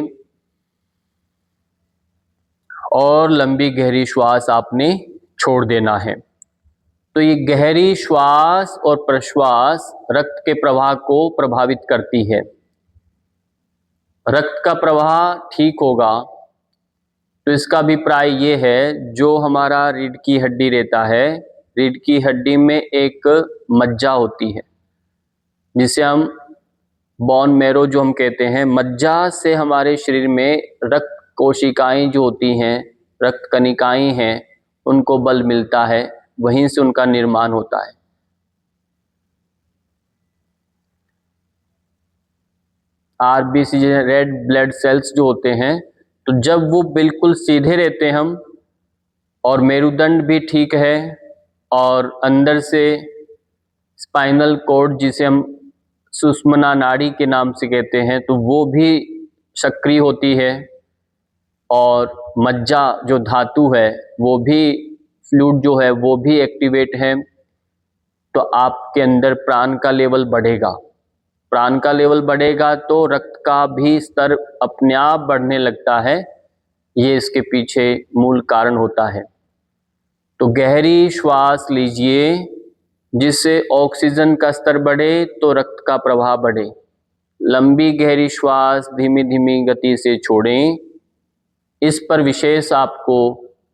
और लंबी गहरी श्वास आपने छोड़ देना है। तो ये गहरी श्वास और प्रश्वास रक्त के प्रवाह को प्रभावित करती है। रक्त का प्रवाह ठीक होगा तो इसका अभिप्राय ये है, जो हमारा रीढ़ की हड्डी रहता है, रीढ़ की हड्डी में एक मज्जा होती है जिसे हम बोन मैरो जो हम कहते हैं। मज्जा से हमारे शरीर में रक्त कोशिकाएं जो होती हैं, रक्त कणिकाएं हैं, उनको बल मिलता है, वहीं से उनका निर्माण होता है। आरबीसी रेड ब्लड सेल्स जो होते हैं, तो जब वो बिल्कुल सीधे रहते हैं हम, और मेरुदंड भी ठीक है, और अंदर से स्पाइनल कॉर्ड जिसे हम सुषुम्ना नाड़ी के नाम से कहते हैं, तो वो भी सक्रिय होती है, और मज्जा जो धातु है वो भी, फ्लूइड जो है वो भी एक्टिवेट है, तो आपके अंदर प्राण का लेवल बढ़ेगा। प्राण का लेवल बढ़ेगा तो रक्त का भी स्तर अपने आप बढ़ने लगता है। ये इसके पीछे मूल कारण होता है। तो गहरी श्वास लीजिए, जिससे ऑक्सीजन का स्तर बढ़े तो रक्त का प्रवाह बढ़े। लंबी गहरी श्वास धीमी धीमी गति से छोड़ें। इस पर विशेष आपको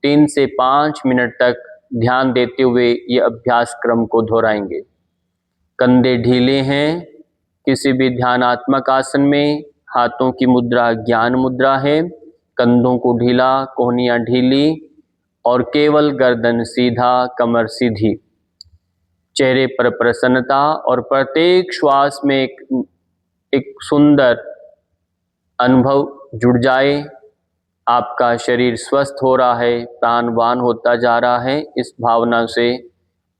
3 से 5 मिनट तक ध्यान देते हुए ये अभ्यास क्रम को दोहराएंगे। कंधे ढीले हैं, किसी भी ध्यानात्मक आसन में हाथों की मुद्रा ज्ञान मुद्रा है। कंधों को ढीला, कोहनियां ढीली, और केवल गर्दन सीधा, कमर सीधी। चेहरे पर प्रसन्नता, और प्रत्येक श्वास में एक सुंदर अनुभव जुड़ जाए। आपका शरीर स्वस्थ हो रहा है, प्राणवान होता जा रहा है, इस भावना से।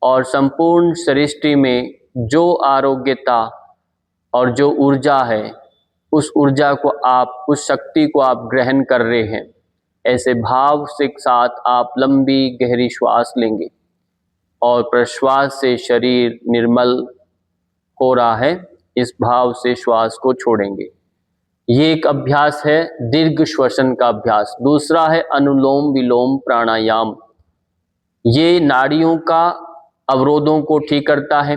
और संपूर्ण सृष्टि में जो आरोग्यता और जो ऊर्जा है, उस ऊर्जा को आप, उस शक्ति को आप ग्रहण कर रहे हैं। ऐसे भाव से साथ आप लंबी गहरी श्वास लेंगे, और प्रश्वास से शरीर निर्मल हो रहा है, इस भाव से श्वास को छोड़ेंगे। ये एक अभ्यास है दीर्घ श्वसन का अभ्यास। दूसरा है अनुलोम विलोम प्राणायाम। ये नाड़ियों का अवरोधों को ठीक करता है।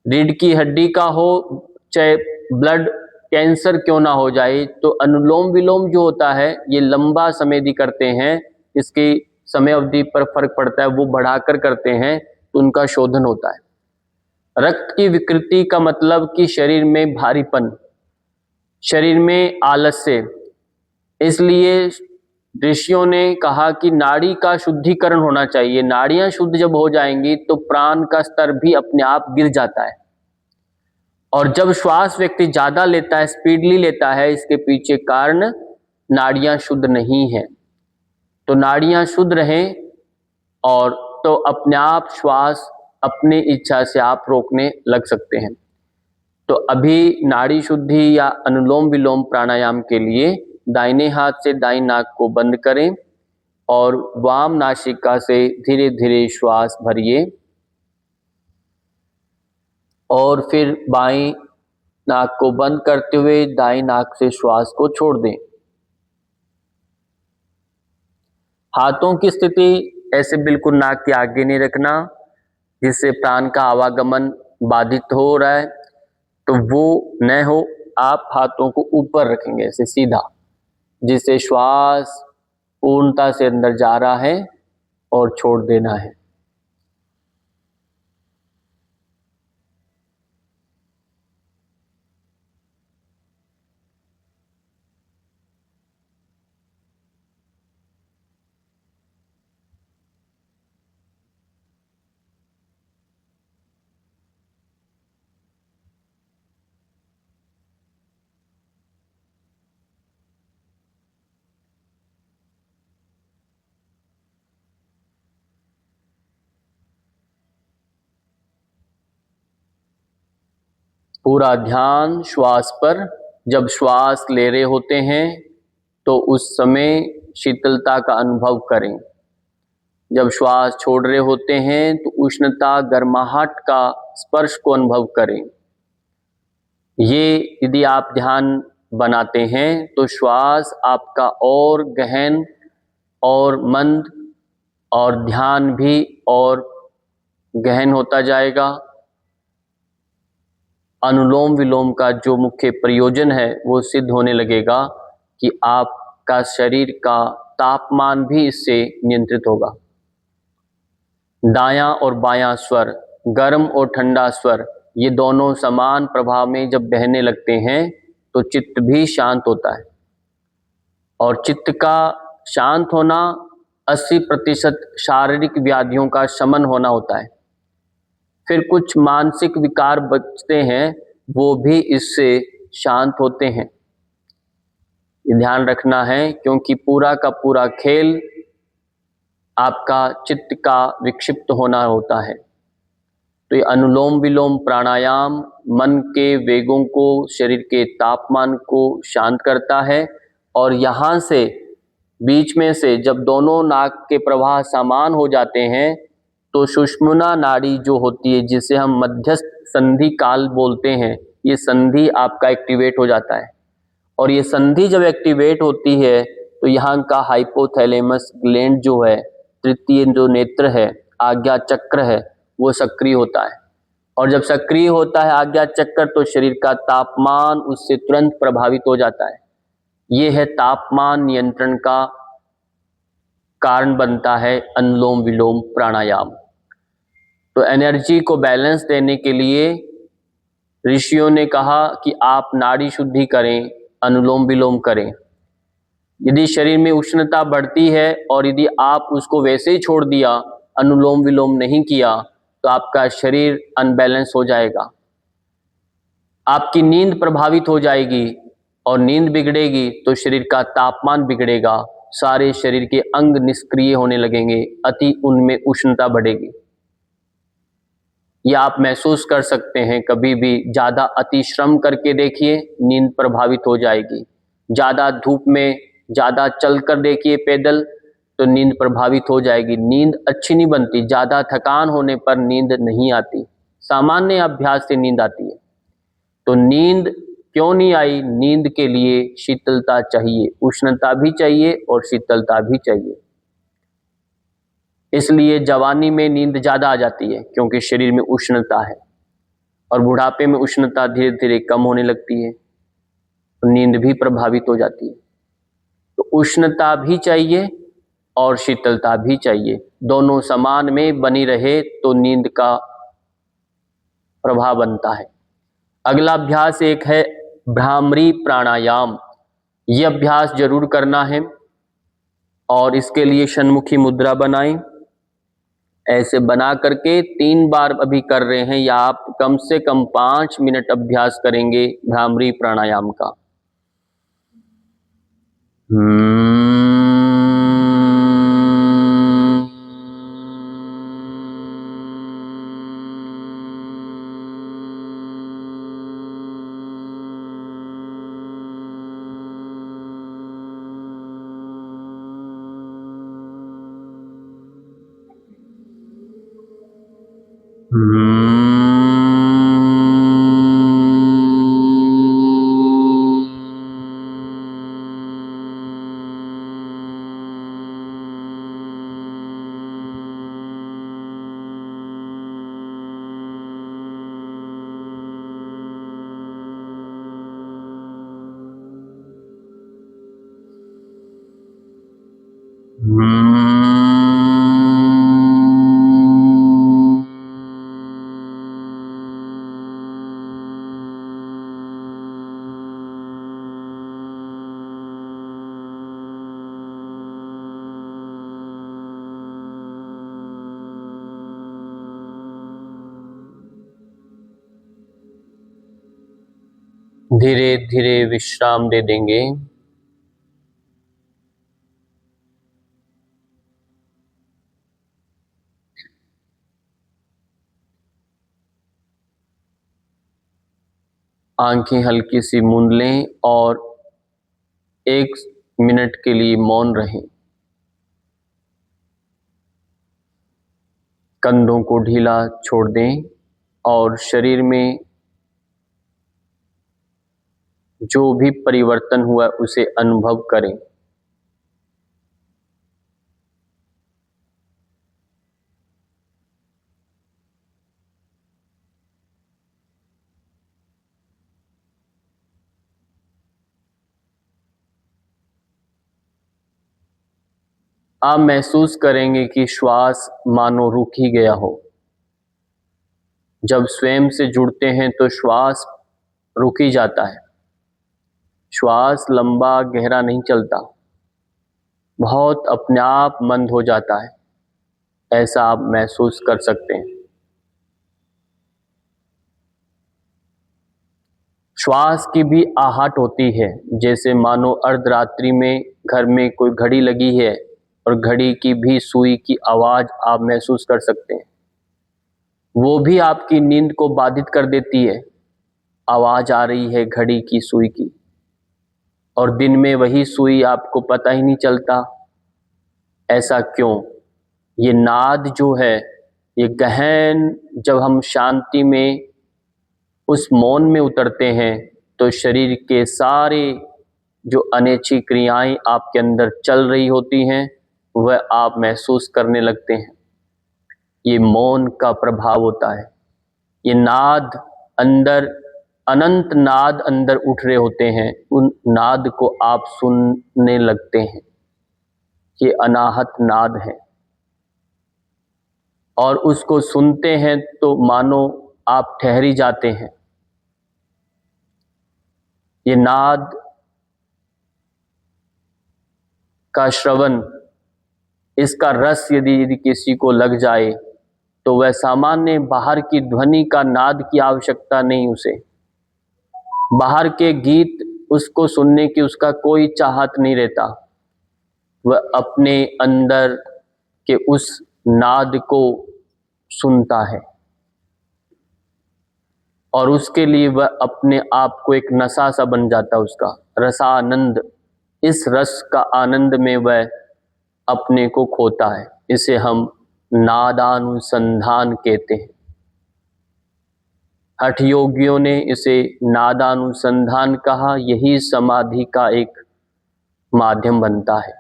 रीढ़ की हड्डी का हो चाहे ब्लड कैंसर क्यों ना हो जाए, तो अनुलोम विलोम जो होता है ये लंबा समय दी करते हैं, इसकी समय अवधि पर फर्क पड़ता है, वो बढ़ाकर करते हैं तो उनका शोधन होता है। रक्त की विकृति का मतलब कि शरीर में भारीपन, शरीर में आलस्य। इसलिए ऋषियों ने कहा कि नाड़ी का शुद्धिकरण होना चाहिए। नाड़ियां शुद्ध जब हो जाएंगी तो प्राण का स्तर भी अपने आप गिर जाता है। और जब श्वास व्यक्ति ज्यादा लेता है, स्पीडली लेता है, इसके पीछे कारण नाड़ियां शुद्ध नहीं है। तो नाड़ियां शुद्ध रहें, और तो अपने आप श्वास अपनी इच्छा से आप रोकने लग सकते हैं। तो अभी नाड़ी शुद्धि या अनुलोम विलोम प्राणायाम के लिए दाहिने हाथ से दाईं नाक को बंद करें, और वाम नासिका से धीरे धीरे श्वास भरिए, और फिर बाईं नाक को बंद करते हुए दाईं नाक से श्वास को छोड़ दें। हाथों की स्थिति ऐसे बिल्कुल नाक के आगे नहीं रखना, जिससे प्राण का आवागमन बाधित हो रहा है, तो वो न हो। आप हाथों को ऊपर रखेंगे ऐसे सीधा, जिससे श्वास पूर्णता से अंदर जा रहा है और छोड़ देना है। पूरा ध्यान श्वास पर। जब श्वास ले रहे होते हैं तो उस समय शीतलता का अनुभव करें। जब श्वास छोड़ रहे होते हैं तो उष्णता, गर्माहट का स्पर्श को अनुभव करें। ये यदि आप ध्यान बनाते हैं तो श्वास आपका और गहन और मंद, और ध्यान भी और गहन होता जाएगा। अनुलोम विलोम का जो मुख्य प्रयोजन है वो सिद्ध होने लगेगा कि आपका शरीर का तापमान भी इससे नियंत्रित होगा। दायां और बायां स्वर, गर्म और ठंडा स्वर, ये दोनों समान प्रभाव में जब बहने लगते हैं तो चित्त भी शांत होता है। और चित्त का शांत होना 80% शारीरिक व्याधियों का शमन होना होता है। फिर कुछ मानसिक विकार बचते हैं, वो भी इससे शांत होते हैं। ये ध्यान रखना है, क्योंकि पूरा का पूरा खेल आपका चित्त का विक्षिप्त होना होता है। तो ये अनुलोम विलोम प्राणायाम मन के वेगों को, शरीर के तापमान को शांत करता है। और यहाँ से बीच में से जब दोनों नाक के प्रवाह समान हो जाते हैं तो सुषुम्ना नाड़ी जो होती है, जिसे हम मध्यस्थ संधि काल बोलते हैं, ये संधि आपका एक्टिवेट हो जाता है। और ये संधि जब एक्टिवेट होती है तो यहाँ का हाइपोथैलेमस ग्लैंड जो है, तृतीय जो नेत्र है, आज्ञा चक्र है, वो सक्रिय होता है। और जब सक्रिय होता है आज्ञा चक्र तो शरीर का तापमान उससे तुरंत प्रभावित हो जाता है। ये है तापमान नियंत्रण का कारण बनता है अनुलोम विलोम प्राणायाम। तो एनर्जी को बैलेंस देने के लिए ऋषियों ने कहा कि आप नाड़ी शुद्धि करें, अनुलोम विलोम करें। यदि शरीर में उष्णता बढ़ती है और यदि आप उसको वैसे ही छोड़ दिया, अनुलोम विलोम नहीं किया, तो आपका शरीर अनबैलेंस हो जाएगा, आपकी नींद प्रभावित हो जाएगी। और नींद बिगड़ेगी तो शरीर का तापमान बिगड़ेगा, सारे शरीर के अंग निष्क्रिय होने लगेंगे, अति उनमें उष्णता बढ़ेगी। यह आप महसूस कर सकते हैं, कभी भी ज़्यादा अति श्रम करके देखिए, नींद प्रभावित हो जाएगी। ज़्यादा धूप में ज़्यादा चल कर देखिए पैदल, तो नींद प्रभावित हो जाएगी, नींद अच्छी नहीं बनती। ज़्यादा थकान होने पर नींद नहीं आती, सामान्य अभ्यास से नींद आती है। तो नींद क्यों नहीं आई? नींद के लिए शीतलता चाहिए, उष्णता भी चाहिए और शीतलता भी चाहिए। इसलिए जवानी में नींद ज़्यादा आ जाती है क्योंकि शरीर में उष्णता है, और बुढ़ापे में उष्णता धीरे धीरे कम होने लगती है, तो नींद भी प्रभावित हो जाती है। तो उष्णता भी चाहिए और शीतलता भी चाहिए, दोनों समान में बनी रहे तो नींद का प्रभाव बनता है। अगला अभ्यास एक है भ्रामरी प्राणायाम। ये अभ्यास जरूर करना है और इसके लिए षण्मुखी मुद्रा बनाएं। ऐसे बना करके 3 बार अभी कर रहे हैं, या आप कम से कम 5 मिनट अभ्यास करेंगे भ्रामरी प्राणायाम का। धीरे धीरे विश्राम दे देंगे। आंखें हल्की सी मूंद लें और 1 मिनट के लिए मौन रहें। कंधों को ढीला छोड़ दें और शरीर में जो भी परिवर्तन हुआ उसे अनुभव करें। आप महसूस करेंगे कि श्वास मानो रुक ही गया हो। जब स्वयं से जुड़ते हैं तो श्वास रुक ही जाता है। श्वास लंबा गहरा नहीं चलता, बहुत अपने आप मंद हो जाता है। ऐसा आप महसूस कर सकते हैं। श्वास की भी आहट होती है, जैसे मानो अर्धरात्रि में घर में कोई घड़ी लगी है और घड़ी की भी सुई की आवाज आप महसूस कर सकते हैं। वो भी आपकी नींद को बाधित कर देती है। आवाज आ रही है घड़ी की सुई की, और दिन में वही सुई आपको पता ही नहीं चलता। ऐसा क्यों? ये नाद जो है, ये गहन, जब हम शांति में उस मौन में उतरते हैं तो शरीर के सारे जो अनैच्छिक क्रियाएं आपके अंदर चल रही होती हैं वह आप महसूस करने लगते हैं। ये मौन का प्रभाव होता है। ये नाद अंदर, अनंत नाद अंदर उठ रहे होते हैं, उन नाद को आप सुनने लगते हैं। ये अनाहत नाद है, और उसको सुनते हैं तो मानो आप ठहरी जाते हैं। ये नाद का श्रवण, इसका रस यदि किसी को लग जाए तो वह सामान्य बाहर की ध्वनि का, नाद की आवश्यकता नहीं उसे। बाहर के गीत उसको सुनने की उसका कोई चाहत नहीं रहता। वह अपने अंदर के उस नाद को सुनता है, और उसके लिए वह अपने आप को एक नशा सा बन जाता है, उसका रसानंद। इस रस का आनंद में वह अपने को खोता है। इसे हम नादानुसंधान कहते हैं। हठ योगियों ने इसे नादानुसंधान कहा। यही समाधि का एक माध्यम बनता है।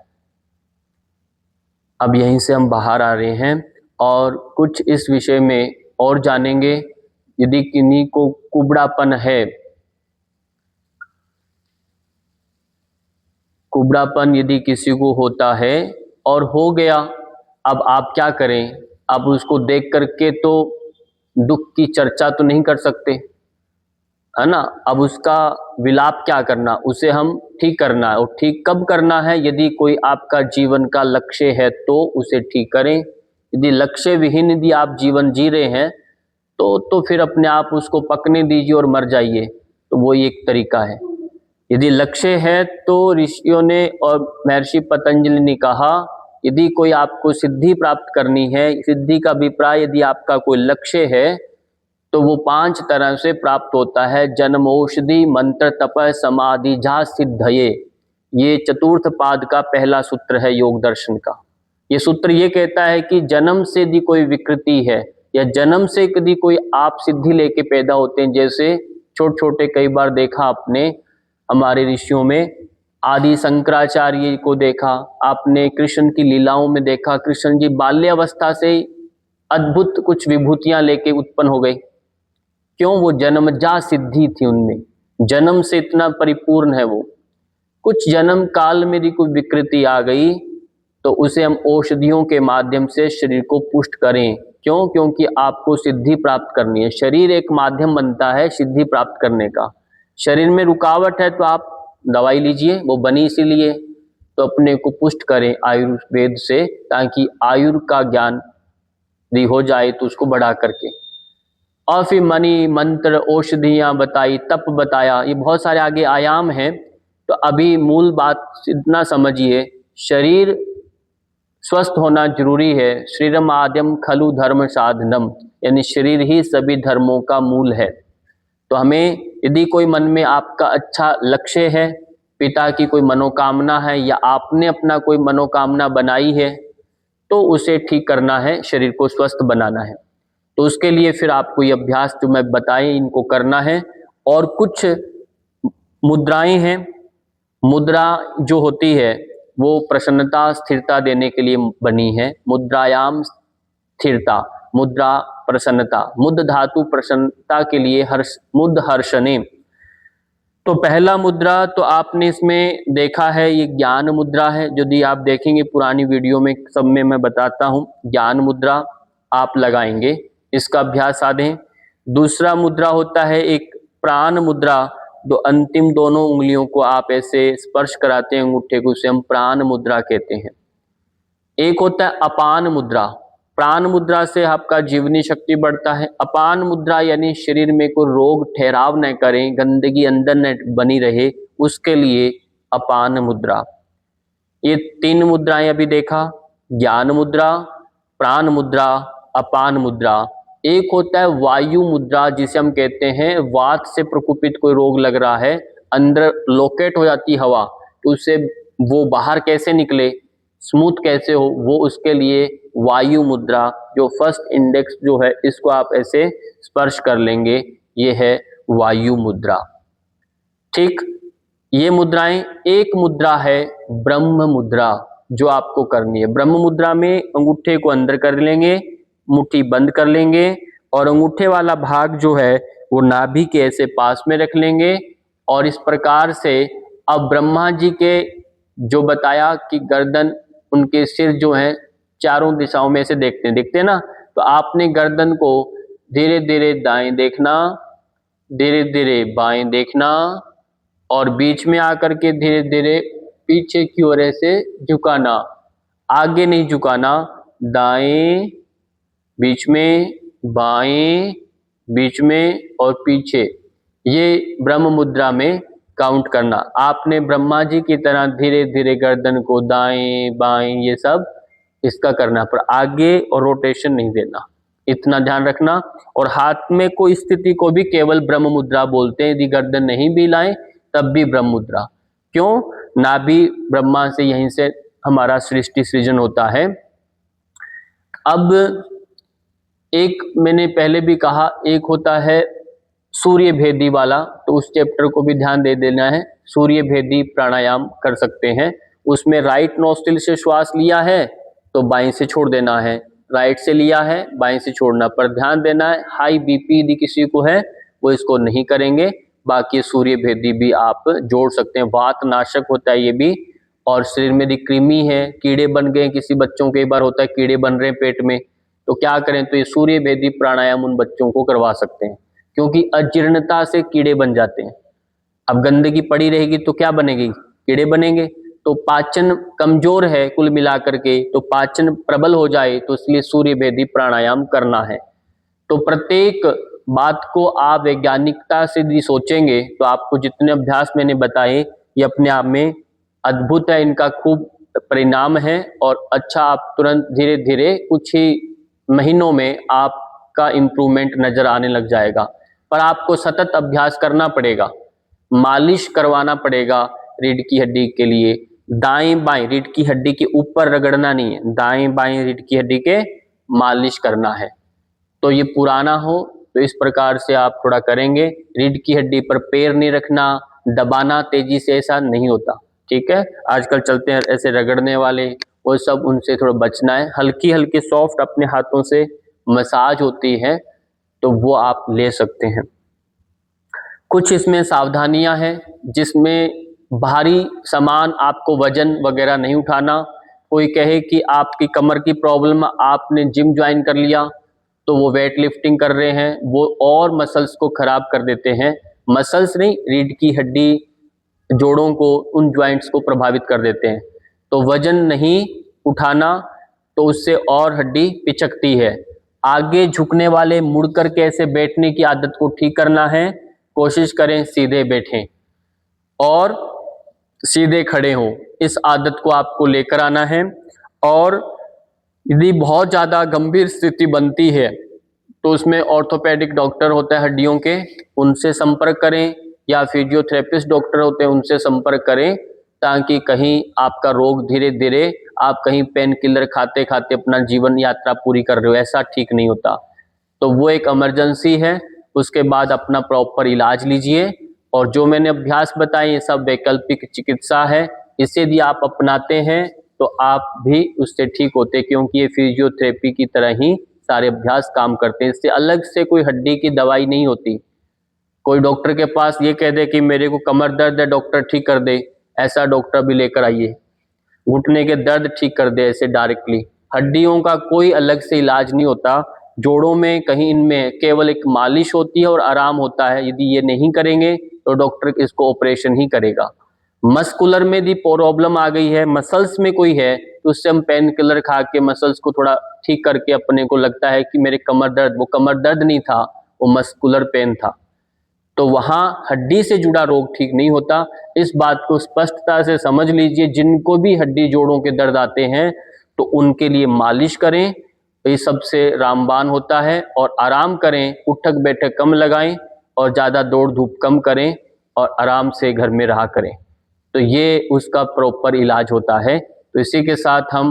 अब यहीं से हम बाहर आ रहे हैं और कुछ इस विषय में और जानेंगे। यदि किन्हीं को कुबड़ापन है, कुबड़ापन यदि किसी को होता है और हो गया, अब आप क्या करें? अब उसको देख करके तो दुख की चर्चा तो नहीं कर सकते, है ना। अब उसका विलाप क्या करना, उसे हम ठीक करना है। और ठीक कब करना है? यदि कोई आपका जीवन का लक्ष्य है तो उसे ठीक करें। यदि लक्ष्य विहीन यदि आप जीवन जी रहे हैं तो फिर अपने आप उसको पकने दीजिए और मर जाइए। तो वो एक तरीका है। यदि लक्ष्य है तो ऋषियों ने और महर्षि पतंजलि ने कहा, यदि कोई आपको सिद्धि प्राप्त करनी है, सिद्धि का अभिप्राय यदि आपका कोई लक्ष्य है तो वो 5 तरह से प्राप्त होता है। जन्म, औषधि, मंत्र, तप, समाधि, जा सिद्धये। ये चतुर्थ पाद का पहला सूत्र है योग दर्शन का। ये सूत्र ये कहता है कि जन्म से यदि कोई विकृति है या जन्म से यदि कोई आप सिद्धि लेके पैदा होते हैं, जैसे छोटे छोटे, कई बार देखा आपने हमारे ऋषियों में, आदि शंकराचार्य को देखा आपने, कृष्ण की लीलाओं में देखा, कृष्ण जी बाल्यावस्था से अद्भुत कुछ विभूतियां लेके उत्पन्न हो गए। क्यों? वो जन्मजा सिद्धि थी उनमें, जन्म से इतना परिपूर्ण है वो। कुछ जन्म काल में यदि कोई विकृति आ गई तो उसे हम औषधियों के माध्यम से शरीर को पुष्ट करें। क्यों? क्योंकि आपको सिद्धि प्राप्त करनी है। शरीर एक माध्यम बनता है सिद्धि प्राप्त करने का। शरीर में रुकावट है तो आप दवाई लीजिए, वो बनी इसीलिए। तो अपने को पुष्ट करें आयुर्वेद से, ताकि आयुर् का ज्ञान यदि हो जाए तो उसको बढ़ा करके। और फिर मणि, मंत्र, औषधियां बताई, तप बताया, ये बहुत सारे आगे आयाम हैं। तो अभी मूल बात इतना समझिए, शरीर स्वस्थ होना जरूरी है। शरीरम आद्यम खलु धर्म साधनम, यानी शरीर ही सभी धर्मों का मूल है। तो हमें यदि कोई मन में आपका अच्छा लक्ष्य है, पिता की कोई मनोकामना है या आपने अपना कोई मनोकामना बनाई है, तो उसे ठीक करना है, शरीर को स्वस्थ बनाना है। तो उसके लिए फिर आपको ये अभ्यास जो मैं बताए इनको करना है। और कुछ मुद्राएं हैं। मुद्रा जो होती है वो प्रसन्नता, स्थिरता देने के लिए बनी है। मुद्रायाम स्थिरता, मुद्रा प्रसन्नता। मुद्ध धातु प्रसन्नता के लिए, हर्ष, मुद्ध हर्षणे। तो पहला मुद्रा तो आपने इसमें देखा है, ये ज्ञान मुद्रा है। यदि आप देखेंगे पुरानी वीडियो में सब में मैं बताता हूँ, ज्ञान मुद्रा आप लगाएंगे, इसका अभ्यास साधें। दूसरा मुद्रा होता है एक प्राण मुद्रा, जो अंतिम दोनों उंगलियों को आप ऐसे स्पर्श कराते हैं अंगूठे को, उसे हम प्राण मुद्रा कहते हैं। एक होता है अपान मुद्रा। प्राण मुद्रा से आपका जीवनी शक्ति बढ़ता है। अपान मुद्रा यानी शरीर में कोई रोग ठहराव न करें, गंदगी अंदर न बनी रहे, उसके लिए अपान मुद्रा। ये 3 मुद्राएं अभी देखा, ज्ञान मुद्रा, प्राण मुद्रा, अपान मुद्रा। एक होता है वायु मुद्रा, जिसे हम कहते हैं वात से प्रकोपित कोई रोग लग रहा है, अंदर लोकेट हो जाती हवा, तो उससे वो बाहर कैसे निकले, स्मूथ कैसे हो, वो उसके लिए वायु मुद्रा, जो फर्स्ट इंडेक्स जो है इसको आप ऐसे स्पर्श कर लेंगे, ये है वायु मुद्रा। ठीक, ये मुद्राएं। एक मुद्रा है ब्रह्म मुद्रा, जो आपको करनी है। ब्रह्म मुद्रा में अंगूठे को अंदर कर लेंगे, मुट्ठी बंद कर लेंगे, और अंगूठे वाला भाग जो है वो नाभि के ऐसे पास में रख लेंगे, और इस प्रकार से अब ब्रह्मा जी के जो बताया कि गर्दन, उनके सिर जो है चारों दिशाओं में से देखते हैं ना, तो आपने गर्दन को धीरे धीरे दाएं देखना, धीरे धीरे बाएं देखना, और बीच में आकर के धीरे धीरे पीछे की ओर ऐसे झुकाना, आगे नहीं झुकाना, दाएं, बीच में, बाएं, बीच में और पीछे, ये ब्रह्म मुद्रा में काउंट करना। आपने ब्रह्मा जी की तरह धीरे धीरे गर्दन को दाएं बाएं ये सब इसका करना, पर आगे और रोटेशन नहीं देना, इतना ध्यान रखना। और हाथ में कोई स्थिति को भी केवल ब्रह्म मुद्रा बोलते हैं, यदि गर्दन नहीं भी लाएं तब भी ब्रह्म मुद्रा। क्यों? नाभि ब्रह्मा से, यहीं से हमारा सृष्टि सृजन होता है। अब एक मैंने पहले भी कहा, एक होता है सूर्य भेदी वाला, तो उस चैप्टर को भी ध्यान दे देना है। सूर्य भेदी प्राणायाम कर सकते हैं, उसमें राइट नोस्ट्रिल से श्वास लिया है तो बाएं से छोड़ देना है, राइट से लिया है बाएं से छोड़ना, पर ध्यान देना है हाई बीपी यदि किसी को है वो इसको नहीं करेंगे। बाकी सूर्य भेदी भी आप जोड़ सकते हैं, वात नाशक होता है ये भी। और शरीर में यदि कृमि है, कीड़े बन गए, किसी बच्चों के बार होता है कीड़े बन रहे हैं पेट में, तो क्या करें, तो ये सूर्य भेदी प्राणायाम उन बच्चों को करवा सकते हैं, क्योंकि अजीर्णता से कीड़े बन जाते हैं। अब गंदगी पड़ी रहेगी तो क्या बनेगी, कीड़े बनेंगे। तो पाचन कमजोर है कुल मिलाकर के, तो पाचन प्रबल हो जाए, तो इसलिए सूर्य भेदी प्राणायाम करना है। तो प्रत्येक बात को आप वैज्ञानिकता से यदि सोचेंगे तो आपको जितने अभ्यास मैंने बताए ये अपने आप में अद्भुत है, इनका खूब परिणाम है, और अच्छा आप तुरंत धीरे धीरे कुछ ही महीनों में आपका इम्प्रूवमेंट नजर आने लग जाएगा। पर आपको सतत अभ्यास करना पड़ेगा, मालिश करवाना पड़ेगा रीढ़ की हड्डी के लिए। दाएं बाएं रीढ़ की हड्डी के ऊपर रगड़ना नहीं है, दाएं बाएं रीढ़ की हड्डी के मालिश करना है। तो ये पुराना हो तो इस प्रकार से आप थोड़ा करेंगे। रीढ़ की हड्डी पर पैर नहीं रखना, दबाना तेजी से, ऐसा नहीं होता। ठीक है, आजकल चलते हैं ऐसे रगड़ने वाले, वो सब, उनसे थोड़ा बचना है। हल्की हल्की सॉफ्ट अपने हाथों से मसाज होती है तो वो आप ले सकते हैं। कुछ इसमें सावधानियां हैं, जिसमें भारी सामान आपको वजन वगैरह नहीं उठाना। कोई कहे कि आपकी कमर की प्रॉब्लम, आपने जिम ज्वाइन कर लिया तो वो वेट लिफ्टिंग कर रहे हैं, वो और मसल्स को खराब कर देते हैं। मसल्स नहीं, रीढ़ की हड्डी, जोड़ों को, उन ज्वाइंट्स को प्रभावित कर देते हैं। तो वजन नहीं उठाना, तो उससे और हड्डी पिचकती है। आगे झुकने वाले मुड़कर के ऐसे बैठने की आदत को ठीक करना है। कोशिश करें सीधे बैठें और सीधे खड़े हों, इस आदत को आपको लेकर आना है। और यदि बहुत ज़्यादा गंभीर स्थिति बनती है तो उसमें ऑर्थोपेडिक डॉक्टर होता है हड्डियों के, उनसे संपर्क करें, या फिजियोथेरेपिस्ट डॉक्टर होते हैं उनसे संपर्क करें, ताकि कहीं आपका रोग धीरे धीरे, आप कहीं पेन किलर खाते खाते अपना जीवन यात्रा पूरी कर रहे हो, ऐसा ठीक नहीं होता। तो वो एक इमरजेंसी है, उसके बाद अपना प्रॉपर इलाज लीजिए। और जो मैंने अभ्यास बताए ये सब वैकल्पिक चिकित्सा है, इसे यदि आप अपनाते हैं तो आप भी उससे ठीक होते, क्योंकि ये फिजियोथेरेपी की तरह ही सारे अभ्यास काम करते हैं। इससे अलग से कोई हड्डी की दवाई नहीं होती, कोई डॉक्टर के पास ये कह दे कि मेरे को कमर दर्द है, डॉक्टर ठीक कर दे, ऐसा डॉक्टर भी लेकर आइए। घुटने के दर्द ठीक कर दे ऐसे डायरेक्टली। हड्डियों का कोई अलग से इलाज नहीं होता। जोड़ों में कहीं इनमें केवल एक मालिश होती है और आराम होता है। यदि ये नहीं करेंगे तो डॉक्टर इसको ऑपरेशन ही करेगा। मस्कुलर में भी प्रॉब्लम आ गई है, मसल्स में कोई है, तो उससे हम पेन किलर खा के मसल्स को थोड़ा ठीक करके अपने को लगता है कि मेरे कमर दर्द, वो कमर दर्द नहीं था, वो मस्कुलर पेन था। तो वहां हड्डी से जुड़ा रोग ठीक नहीं होता। इस बात को स्पष्टता से समझ लीजिए। जिनको भी हड्डी जोड़ों के दर्द आते हैं तो उनके लिए मालिश करें, ये सबसे रामबाण होता है। और आराम करें, उठक बैठक कम लगाएं और ज़्यादा दौड़ धूप कम करें और आराम से घर में रहा करें। तो ये उसका प्रॉपर इलाज होता है। तो इसी के साथ हम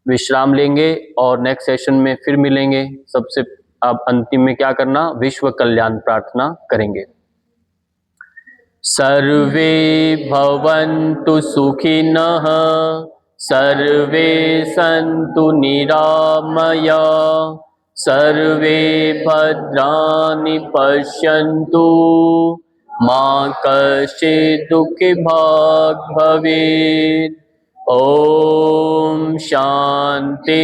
विश्राम लेंगे और नेक्स्ट सेशन में फिर मिलेंगे। सबसे अब अंतिम में क्या करना, विश्व कल्याण प्रार्थना करेंगे। सर्वे भवन्तु सुखिनः, सर्वे सन्तु निरामया, सर्वे भद्राणि पश्यन्तु, मा कश्चित् दुःखभाग् भवेत्। ओम शांति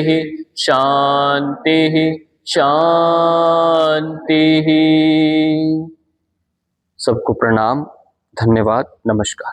शांति शांति। सबको प्रणाम, धन्यवाद, नमस्कार।